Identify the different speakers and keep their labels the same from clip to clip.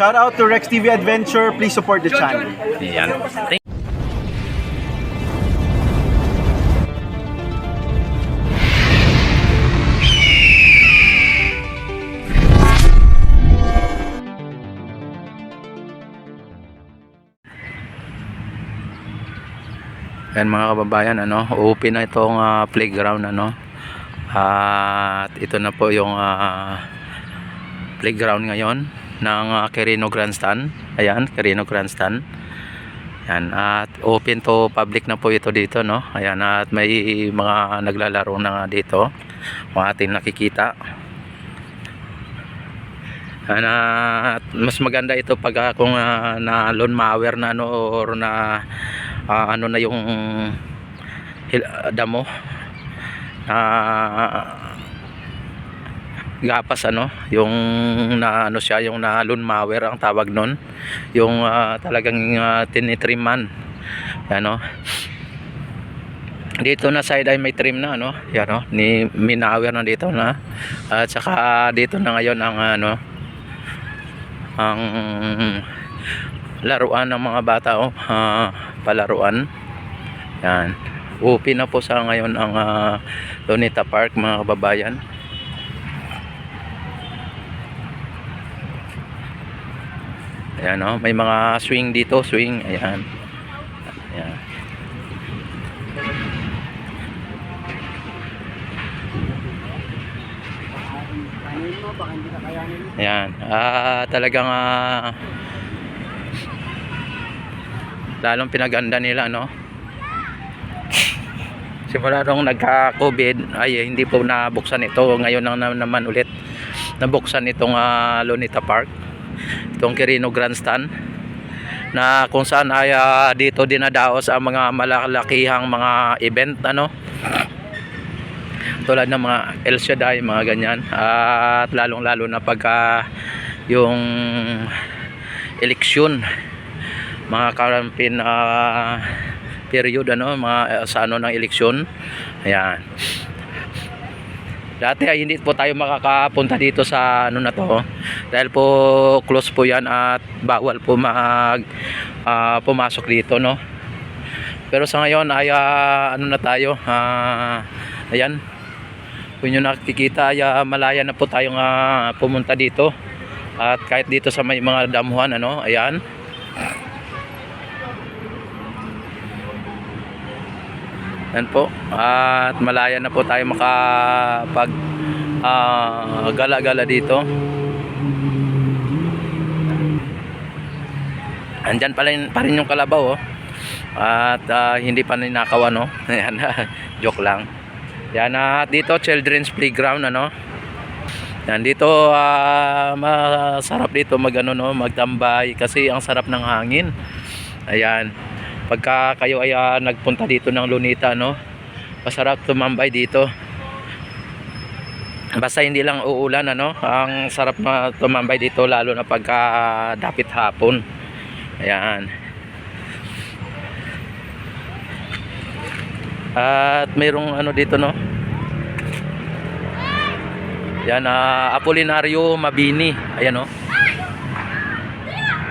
Speaker 1: Shout out to Rex TV Adventure. Please support the channel.
Speaker 2: Yan. Yan mga kababayan, open na itong playground, at ito na po yung playground ngayon ng Quirino Grandstand. Ayan, Quirino Grandstand. Yan, at open to public na po ito dito, Ayan, at may mga naglalaro na dito, kung ating nakikita. Yan, at mas maganda ito pag kung na lawn mower na or na na yung damo gapas, yung na siya, yung na lawn mower ang tawag nun, yung talagang tinitriman. Dito na side ay may trim na, yan, ni minawer na dito na, at saka dito na ngayon ang ang laruan ng mga bata, palaruan. Yan, open na po sa ngayon ang Luneta Park, mga kababayan. Ayan, may mga swing dito, swing. Ayan. Ayan. Ayan, talagang lalong pinaganda nila, simula nung nagka-COVID ay hindi po nabuksan ito. Ngayon naman ulit nabuksan itong Luneta Park, itong Quirino Grandstand, na kung saan ay dito dinadaos ang mga malalakihang mga event, tulad ng mga El Shaddai, mga ganyan, at lalong lalo na pagka yung eleksyon, mga campaign period, mga sa ng eleksyon. Ayan, dati ay hindi po tayo makakapunta dito sa na to, dahil po close po yan at bawal po pumasok dito, pero sa ngayon ay na tayo, ayan, kung nyo nakikita ay malaya na po tayong pumunta dito, at kahit dito sa may mga damuhan, ayan, yan po, at malaya na po tayo makapag gala-gala dito. Andyan pa rin yung kalabaw, at hindi pa ninakaw, ayan, joke lang. Yan, dito children's playground, yan dito, masarap dito magtambay kasi ang sarap ng hangin. Ayan, pagka kayo ay nagpunta dito ng Luneta, masarap tumambay dito, basta hindi lang uulan, ang sarap na tumambay dito, lalo na pagka dapit hapon. Ayan, at mayroong dito, yan, Apolinario Mabini. Ayan,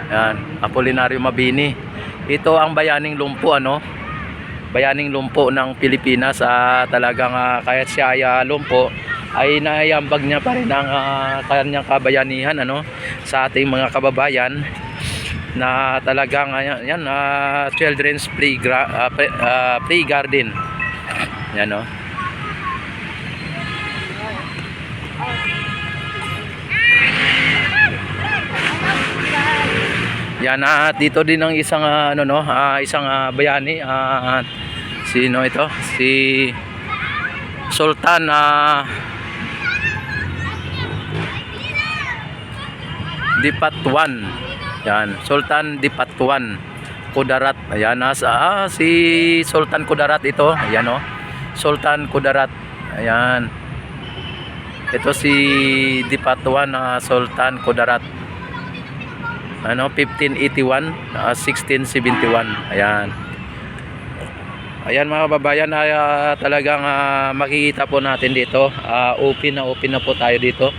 Speaker 2: yan, Apolinario Mabini. Ito ang bayaning lumpo, bayaning lumpo ng Pilipinas. Talagang kahit siya ay lumpo, ay naiambag niya pa rin ang kanyang kabayanihan, sa ating mga kababayan, na talagang yan, children's play garden. Yan, yan, dito din ang isang isang bayani, sino ito, si Sultan Dipatuan. Yan, Sultan Dipatuan Kudarat. Ayan, si Sultan Kudarat ito. Ayan, Sultan Kudarat. Ayan, ito si Dipatuan, Sultan Kudarat, 1581 1671. Ayan, ayan mga kababayan, talagang makikita po natin dito, open na po tayo dito.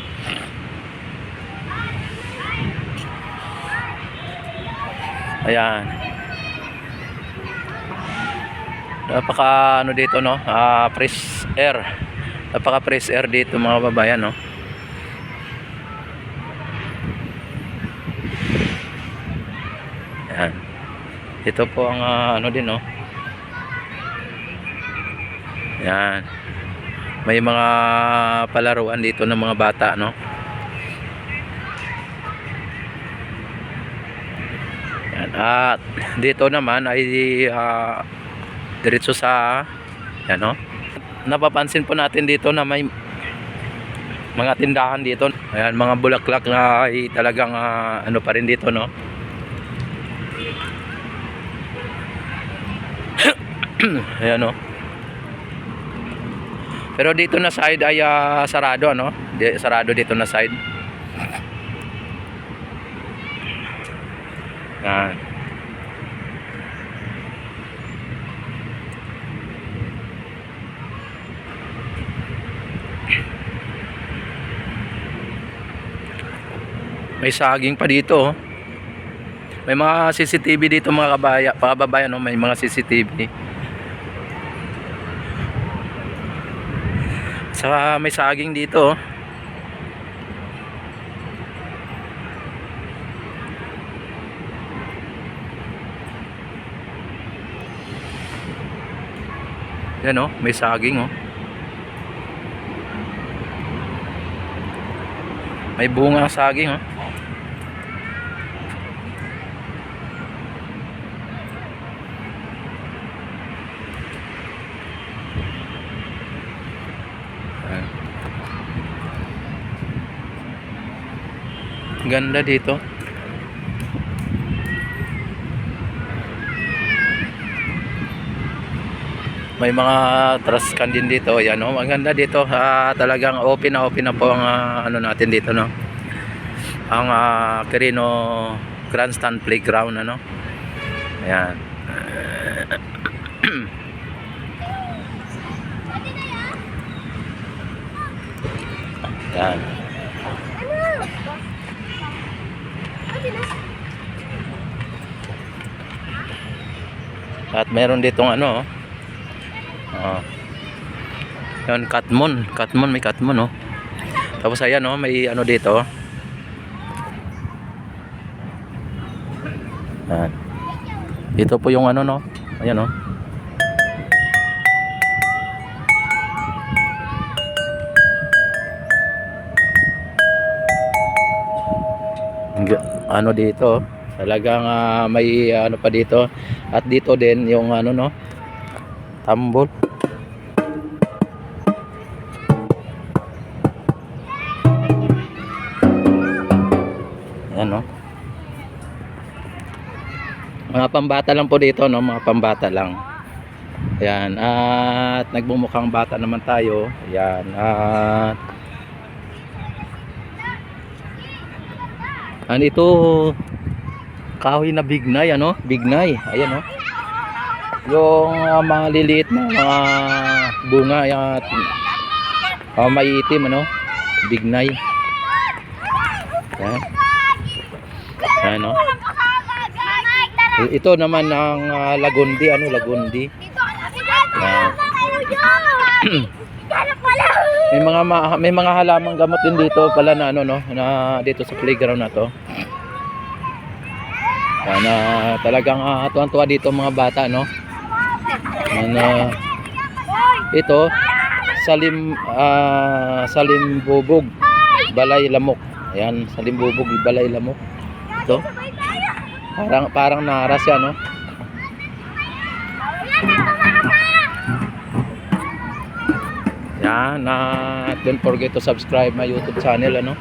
Speaker 2: Ayan. Napaka ano dito, no? Fresh air. Napaka fresh air dito mga babayan, no? Ayan. Ito po ang ano din, no? Ayan. May mga palaruan dito ng mga bata, no? Ayan. At dito naman ay diretso sa yan, no? Napapansin po natin dito na may mga tindahan dito. Ayan, mga bulaklak na ay talagang ano pa rin dito, no? Ayan, no? Pero dito na side ay sarado, ano? Sarado dito na side. Ayan. May saging pa dito, oh. May mga CCTV dito mga kababayan, no? May mga CCTV. Saka may saging dito, oh. Yan, oh, may saging, oh. May bunga ang saging, oh. Ganda dito. May mga trash can din dito. Ayan, oh, maganda dito. Talagang open na po ang ano natin dito, no? Ang Quirino Grandstand Playground, ano? Ayan. Ayan. At meron ditong ano, yan, Katmon, may Katmon, oh. Tapos ayan, oh, may ano dito. Ayan. Dito po yung ano, no. Ayan, oh. Ano dito, talagang may ano pa dito. At dito din yung ano, no, tambol. Ayan, no. Mga pambata lang po dito, no, mga pambata lang. Ayan, at nagbumukhang bata naman tayo. Ayan, at ano ito, kahoy na bignay, ano? Bignay, ayan, oh. Yung mga liliit na mga bunga at maiitim, ano? Bignay. Ayan. Ayan, oh. Ito naman ang lagundi, ano? Lagundi. Ayan. May mga halamang gamot din dito pala na ano, no, na dito sa playground na to. Yan, talagang tuwan-tuwa dito mga bata, no. Yan, ito Salimbubog Balay Lamok. Ayan, Salimbubog Balay Lamok. Ito. Parang naras yan, no. Yan, don't forget to subscribe my YouTube channel, ano.